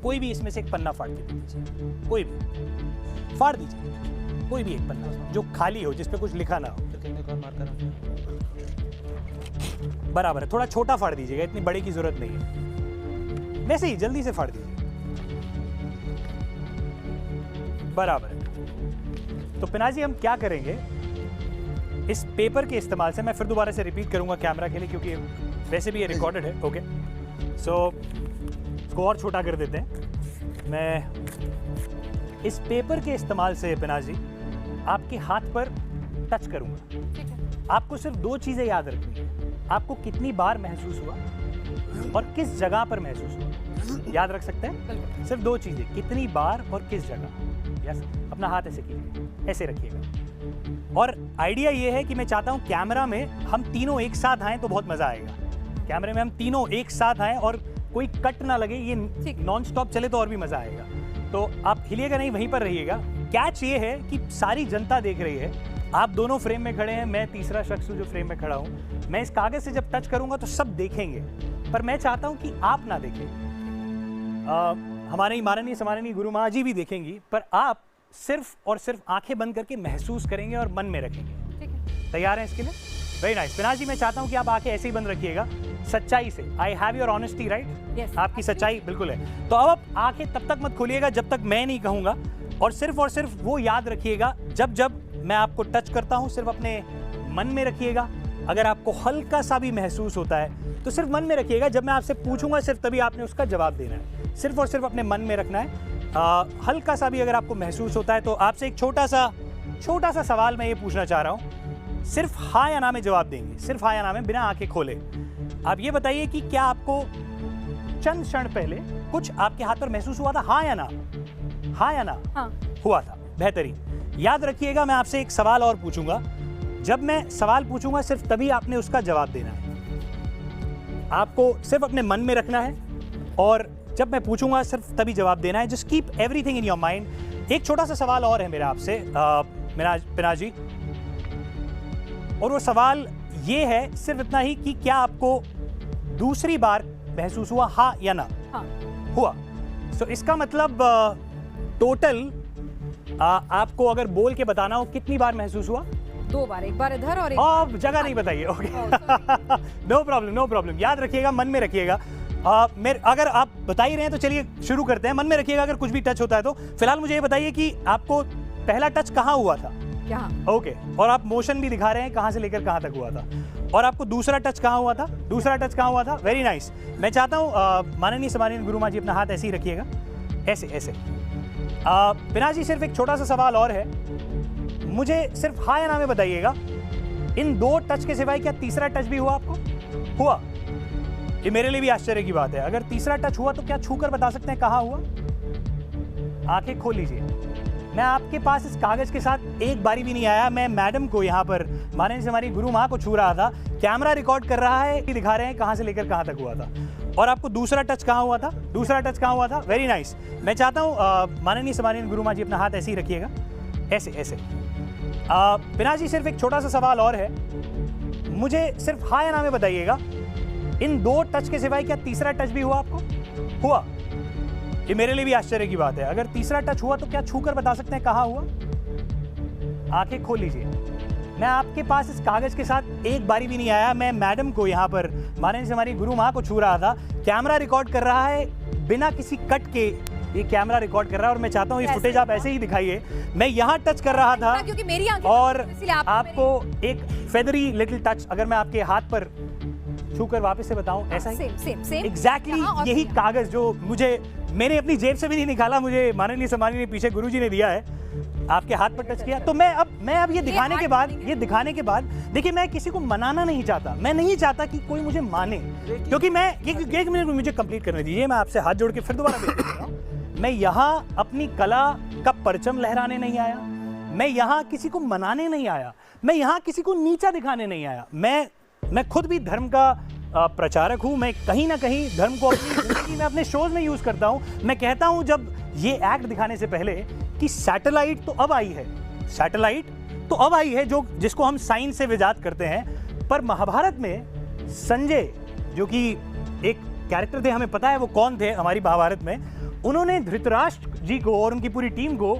कोई भी इसमें से एक पन्ना फाड़ के दे दीजिए, कोई भी फाड़ दीजिए, कोई भी एक पन्ना जो खाली हो, जिस पे कुछ लिखा ना हो। बराबर है, थोड़ा छोटा फाड़ दीजिएगा, इतनी बड़े की जरूरत नहीं है, वैसे ही जल्दी से फाड़ दीजिए। बराबर है। तो पिनाजी हम क्या करेंगे, इस पेपर के इस्तेमाल से, मैं फिर दोबारा से रिपीट करूंगा कैमरा के लिए क्योंकि वैसे भी ये रिकॉर्डेड है। ओके, सो इसको और छोटा कर देते हैं। मैं इस पेपर के इस्तेमाल से पिनाजी आपके हाथ पर टच करूंगा। आपको सिर्फ दो चीजें याद रखनी है, आपको कितनी बार महसूस हुआ और किस जगह पर महसूस हुआ, याद रख सकते हैं? सिर्फ दो चीजें, कितनी बार और किस जगह। यस, अपना हाथ ऐसे कीजिए, ऐसे रखिएगा। और आइडिया ये है कि मैं चाहता हूं कैमरा में हम तीनों एक साथ आए तो बहुत मजा आएगा। कैमरे में हम तीनों एक साथ आए और कोई कट ना लगे, ये नॉन स्टॉप चले तो और भी मजा आएगा। तो आप हिलिएगा नहीं, वहीं पर रहिएगा। कैच ये है कि सारी जनता देख रही है, आप दोनों फ्रेम में खड़े हैं, मैं तीसरा शख्स हूं जो फ्रेम में खड़ा हूं। मैं इस कागज से जब टच करूंगा तो सब देखेंगे, पर मैं चाहता हूं कि आप ना देखें। हमारे माननीय सम्माननीय गुरु माँ जी भी देखेंगी, पर आप सिर्फ और सिर्फ आंखें बंद करके महसूस करेंगे और मन में रखेंगे। ठीक है, तैयार हैं इसके लिए? Very nice. पिनाज जी, मैं चाहता हूं कि आप आंखें ऐसे ही बंद रखिएगा, सच्चाई से। I have your honesty, right? आपकी सच्चाई बिल्कुल है। तो अब आप आंखें तब तक मत खोलिएगा जब तक मैं नहीं कहूंगा, और सिर्फ वो याद रखिएगा, जब जब मैं आपको टच करता हूं सिर्फ अपने मन में रखिएगा। अगर आपको हल्का सा भी महसूस होता है तो सिर्फ मन में रखिएगा, जब मैं आपसे पूछूंगा सिर्फ तभी आपने उसका जवाब देना है, सिर्फ और सिर्फ अपने मन में रखना है। हल्का सा भी अगर आपको महसूस होता है तो आपसे एक छोटा सा सवाल मैं ये पूछना चाह रहा हूँ, सिर्फ हाँ या ना में जवाब देंगे, सिर्फ हाँ या ना में, बिना आंखें खोले। आप ये बताइए कि क्या आपको चंद क्षण पहले कुछ आपके हाथ पर महसूस हुआ था? हाँ या ना? हाँ या ना? हाँ। हुआ था, बेहतरीन। याद रखिएगा, मैं आपसे एक सवाल और पूछूंगा, जब मैं सवाल पूछूंगा सिर्फ तभी आपने उसका जवाब देना है। आपको सिर्फ अपने मन में रखना है और जब मैं पूछूंगा सिर्फ तभी जवाब देना है। Just keep everything in your mind. एक छोटा सा सवाल और है मेरा आपसे पिनाज जी, और वो सवाल ये है सिर्फ इतना ही कि क्या आपको दूसरी बार महसूस हुआ, हाँ या ना? हाँ। हुआ। सो इसका मतलब टोटल आपको अगर बोल के बताना हो कितनी बार महसूस हुआ? 2 बार, एक बार इधर और एक जगह नहीं बताइए। Okay, no problem. याद रखिएगा, मन में रखिएगा। अगर आप बता ही रहे हैं तो चलिए शुरू करते हैं। मन में रखिएगा अगर कुछ भी टच होता है तो। फिलहाल मुझे ये बताइए कि आपको पहला टच कहाँ हुआ था? यहाँ। ओके, और आप मोशन भी दिखा रहे हैं कहाँ से लेकर कहाँ तक हुआ था। और आपको दूसरा टच कहाँ हुआ था? दूसरा टच कहाँ हुआ था? Very nice. मैं चाहता हूँ माननीय सम्माननीय गुरु माँ जी अपना हाथ ऐसे ही रखिएगा, ऐसे। पिनाज जी, सिर्फ एक छोटा सा सवाल और है, मुझे सिर्फ हाँ या ना में बताइएगा, इन 2 टच के सिवाय क्या तीसरा टच भी हुआ आपको? हुआ? ये मेरे लिए भी आश्चर्य की बात है। अगर तीसरा टच हुआ तो क्या छूकर बता सकते हैं कहाँ हुआ? आंखें खोल लीजिए। मैं आपके पास इस कागज के साथ एक बारी भी नहीं आया। मैं मैडम को यहाँ पर माननीय से हमारी गुरु माँ को छू रहा था, कैमरा रिकॉर्ड कर रहा है, दिखा रहे हैं कहाँ से लेकर कहाँ तक हुआ था। और आपको दूसरा टच कहाँ हुआ था? दूसरा टच कहाँ हुआ था? Very nice. मैं चाहता हूँ माननीय से हमारी गुरु माँ जी अपना हाथ ऐसे ही रखिएगा, ऐसे। पिनाज जी, सिर्फ एक छोटा सा सवाल और है, मुझे सिर्फ हाँ या ना में बताइएगा, इन 2 टच के सिवाय क्या तीसरा टच भी हुआ आपको? हुआ? ये मेरे लिए भी आश्चर्य की बात है। अगर तीसरा टच हुआ तो क्या छूकर बता सकते हैं कहाँ हुआ? आंखें खोल लीजिए। मैं आपके पास इस कागज के साथ एक बारी भी नहीं आया। मैं मैडम को यहाँ पर माननीय से हमारी गुरु माँ को छू रहा था, कैमरा रिकॉर्ड कर रहा है, बिना किसी कट के ये कैमरा रिकॉर्ड कर रहा है। और मैं चाहता हूँ ये फुटेज आप ऐसे ही दिखाइए। मैं यहाँ टच कर रहा था क्योंकि मेरी आंखें, और आपको एक फेदरी लिटिल टच, अगर मैं आपके हाथ पर छूकर वापस से बताऊं, ऐसा ही सेम एग्जैक्टली यही कागज जो मैंने अपनी जेब से भी नहीं निकाला, मुझे माननीय सम्माननीय ने पीछे गुरुजी ने दिया है, आपके हाथ पर टच किया। तो मैं अब ये दिखाने के बाद देखिए, मैं किसी को मनाना नहीं चाहता। मैं नहीं चाहता कि कोई मुझे माने, क्योंकि मैं एक मिनट मुझे कंप्लीट करने दीजिए। मैं आपसे हाथ जोड़ के फिर दोबारा भेज रहा हूं। मैं यहाँ अपनी कला का परचम लहराने नहीं आया, मैं यहाँ किसी को मनाने नहीं आया, मैं यहाँ किसी को नीचा दिखाने नहीं आया। मैं खुद भी धर्म का प्रचारक हूँ। मैं कहीं ना कहीं धर्म को अपनी जिंदगी में, अपने शोज में यूज करता हूँ। मैं कहता हूँ जब ये एक्ट दिखाने से पहले कि सैटेलाइट तो अब आई है, जिसको हम साइंस से विजात करते हैं। पर महाभारत में संजय, जो कि एक कैरेक्टर थे, हमें पता है वो कौन थे हमारी महाभारत में, उन्होंने धृतराष्ट्र जी को और उनकी पूरी टीम को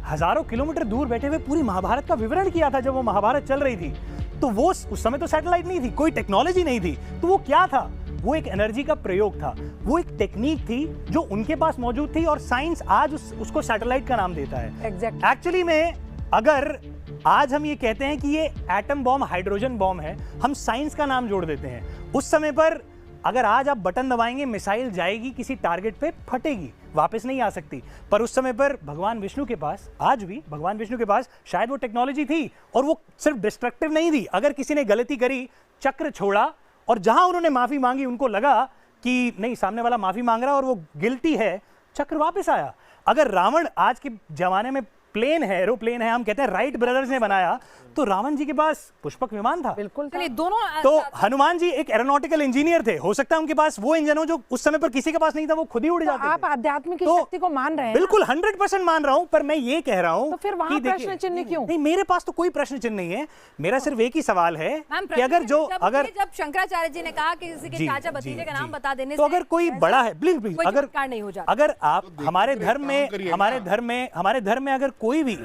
हजारों किलोमीटर दूर बैठे हुए पूरी महाभारत का विवरण किया था जब वो महाभारत चल रही थी। तो वो उस समय तो सैटेलाइट नहीं थी, कोई टेक्नोलॉजी नहीं थी, तो वो क्या था? वो एक एनर्जी का प्रयोग था, वो एक टेक्निक थी जो उनके पास मौजूद थी और साइंस आज उसको सैटेलाइट का नाम देता है। एक्चुअली में अगर आज हम ये कहते हैं कि ये एटम बॉम्ब हाइड्रोजन बॉम्ब है, हम साइंस का नाम जोड़ देते हैं। उस समय पर अगर आज आप बटन दबाएंगे, मिसाइल जाएगी किसी टारगेट पे, फटेगी, वापस नहीं आ सकती। पर उस समय पर भगवान विष्णु के पास, आज भी भगवान विष्णु के पास शायद वो टेक्नोलॉजी थी और वो सिर्फ डिस्ट्रक्टिव नहीं थी। अगर किसी ने गलती करी, चक्र छोड़ा और जहां उन्होंने माफी मांगी, उनको लगा कि नहीं सामने वाला माफी मांग रहा है और वो गिल्टी है, चक्र वापस आया। अगर रावण आज के जमाने में प्लेन है, एरोप्लेन है, हम कहते हैं राइट ब्रदर्स ने बनाया, तो रावण जी के पास पुष्पक विमान था। बिल्कुल था। दोनों तो हनुमान जी एक एरोनॉटिकल इंजीनियर थे, हो सकता है उनके पास वो इंजन हो जो उस समय पर किसी के पास नहीं था, वो खुद ही उड़ जाते थे। आप आध्यात्म की शक्ति को मान रहे हैं? बिल्कुल 100% मान रहा हूं, पर मैं ये कह रहा हूं तो फिर वहां प्रश्न चिन्ह क्यों? नहीं, मेरे पास तो कोई प्रश्न चिन्ह नहीं है। मेरा सिर्फ एक ही सवाल है कि अगर जब शंकराचार्य जी ने कहा कि किसी के चाचा भतीजे का नाम बता देने तो अगर कोई बड़ा है, प्लीज अगर आप हमारे धर्म में अगर कोई भी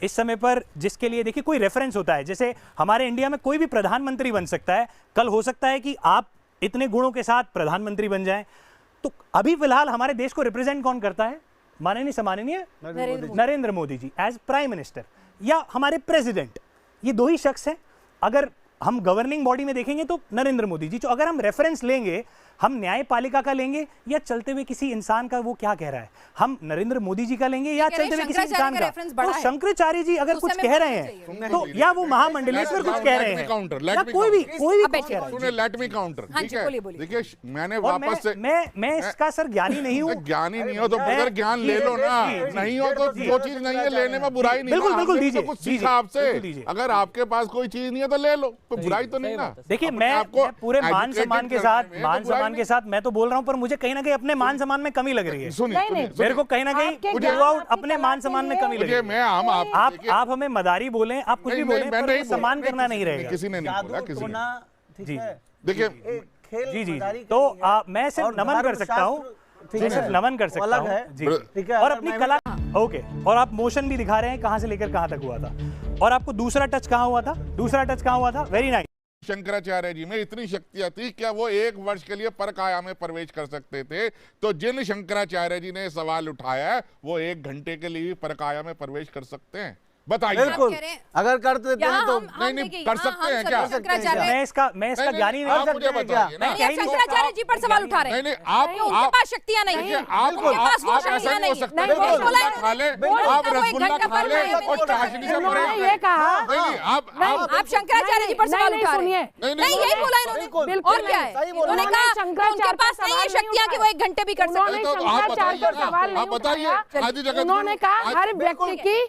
इस समय पर, जिसके लिए देखिए कोई रेफरेंस होता है, जैसे हमारे इंडिया में कोई भी प्रधानमंत्री बन सकता है, कल हो सकता है कि आप इतने गुणों के साथ प्रधानमंत्री बन जाएं। तो अभी फिलहाल हमारे देश को रिप्रेजेंट कौन करता है? माननीय सम्माननीय Narendra Modi ji as prime minister, या हमारे प्रेसिडेंट। ये दो ही शख्स हैं। अगर हम गवर्निंग बॉडी में देखेंगे तो नरेंद्र मोदी जी। तो अगर हम रेफरेंस लेंगे, हम न्यायपालिका का लेंगे या चलते हुए किसी इंसान का, वो क्या कह रहा है, हम नरेंद्र मोदी जी का लेंगे या चलते हुए किसी इंसान का? तो शंकराचार्य जी अगर कुछ कह रहे हैं तो, या वो महामंडलेश्वर कुछ कह रहे हैं, या कोई भी कुछ कह रहा है। Let me counter. देखिए मैंने वापस से, मैं इसका सर ज्ञानी नहीं हूँ। ज्ञानी नहीं हो तो अगर ज्ञान ले लो ना, नहीं हो तो जो चीज नहीं है लेने में बुराई नहीं। बिल्कुल दीजिए, कुछ सीखा आपसे। अगर आपके पास कोई चीज नहीं है तो ले लो, कोई बुराई तो नहीं ना। देखिए मैं पूरे मान सम्मान के साथ मैं तो बोल रहा हूं, पर मुझे कहीं ना कहीं अपने मान सम्मान में कमी लग रही है। मेरे को कहीं ना कहीं अपने मान सम्मान में कमी लग रही है। आप हमें मदारी बोलें, आप कुछ भी बोलें, पर सम्मान करना नहीं रहेगा। किसी ने नहीं बोला, किसी ने। जी देखिए जी, तो मैं सिर्फ नमन कर सकता हूँ, सिर्फ नमन कर सकता हूँ जी, और अपनी कला। ओके, और आप मोशन भी दिखा रहे हैं, कहां से लेकर कहां तक हुआ था, और आपको दूसरा टच कहां हुआ था? Very nice. शंकराचार्य जी में इतनी शक्तियां थी, क्या वो 1 वर्ष के लिए परकाया में प्रवेश कर सकते थे? तो जिन शंकराचार्य जी ने सवाल उठाया है, वो 1 घंटे के लिए परकाया में प्रवेश कर सकते हैं? बताइए। बिल्कुल, अगर कर देते हैं तो नहीं कर सकते हैं क्या? मैं इसका ज्ञानी नहीं। आप मुझे बताइए ना। शंकराचार्य जी पर सवाल उठा रहे हैं। नहीं, उनके पास शक्तियां नहीं है। आप ऐसा नहीं हो सकता। रसगुल्ला खा ले, आप रसगुल्ला खा ले और चाशनी से भरे। ये कहा आप शंकराचार्य जी पर सवाल उठा रहे हैं। नहीं, यही बोला इन्होंने। और क्या है? उन्होंने कहा उनके पास नहीं है शक्तियां कि वो 1 घंटे भी कर सकते हैं। आप बताइए। उन्होंने कहा हर व्यक्ति की,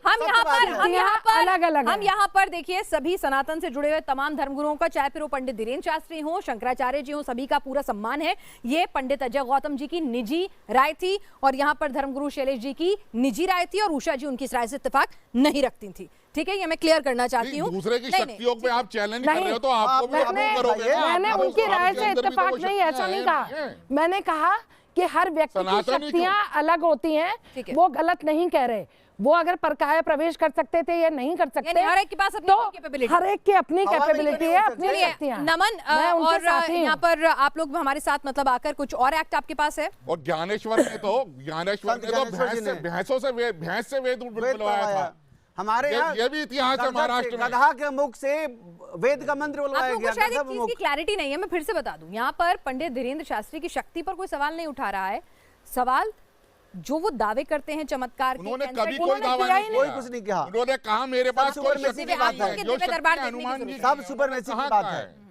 हम यहाँ पर देखिए सभी सनातन से जुड़े हुए तमाम धर्मगुरुओं का, चाहे फिर वो पंडित धीरेन्द्र शास्त्री हो, शंकराचार्य जी हो, सभी का पूरा सम्मान है। ये पंडित अजय गौतम जी की निजी राय थी और यहाँ पर धर्मगुरु शैलेश जी की निजी राय थी, और उषा जी उनकी इस राय से इत्तेफाक नहीं रखती थी। ठीक है, ये मैं क्लियर करना चाहती हूँ। दूसरे की शक्तियों पे आप चैलेंज कर रहे हो तो आपको भी करोगे। मैंने उनकी राय से इत्तेफाक नहीं, ऐसा नहीं कहा। मैंने कहा कि हर व्यक्ति की शक्तियां अलग होती हैं, वो गलत नहीं कह रहे। वो अगर परकाया प्रवेश कर सकते थे या नहीं कर सकते, हर एक के पास अपनी कैपेबिलिटी, हर एक की अपनी कैपेबिलिटी है, अपनी शक्तियां। नमन, और यहाँ पर आप लोग हमारे साथ मतलब आकर कुछ और एक्ट आपके पास है। और ज्ञानेश्वर ने तो भैंस से वेद बुलवाया था। हमारे यहाँ ये भी इतिहास है महाराष्ट्र में। गधा के मुख से वेद का मंत्र बुलवाया गया। शायद एक चीज की क्लैरिटी नहीं है, मैं फिर से बता दूं। यहाँ पर पंडित धीरेन्द्र शास्त्री की शक्ति पर कोई सवाल नहीं उठा रहा है। सवाल जो वो दावे करते हैं चमत्कार के, उन्होंने कभी कोई दावा नहीं, कोई कुछ नहीं कहा। उन्होंने कहा मेरे पास कोई शक्ति नहीं है, जो शक्ति दरबार हनुमान जी सब सुपरमेसी की बात है।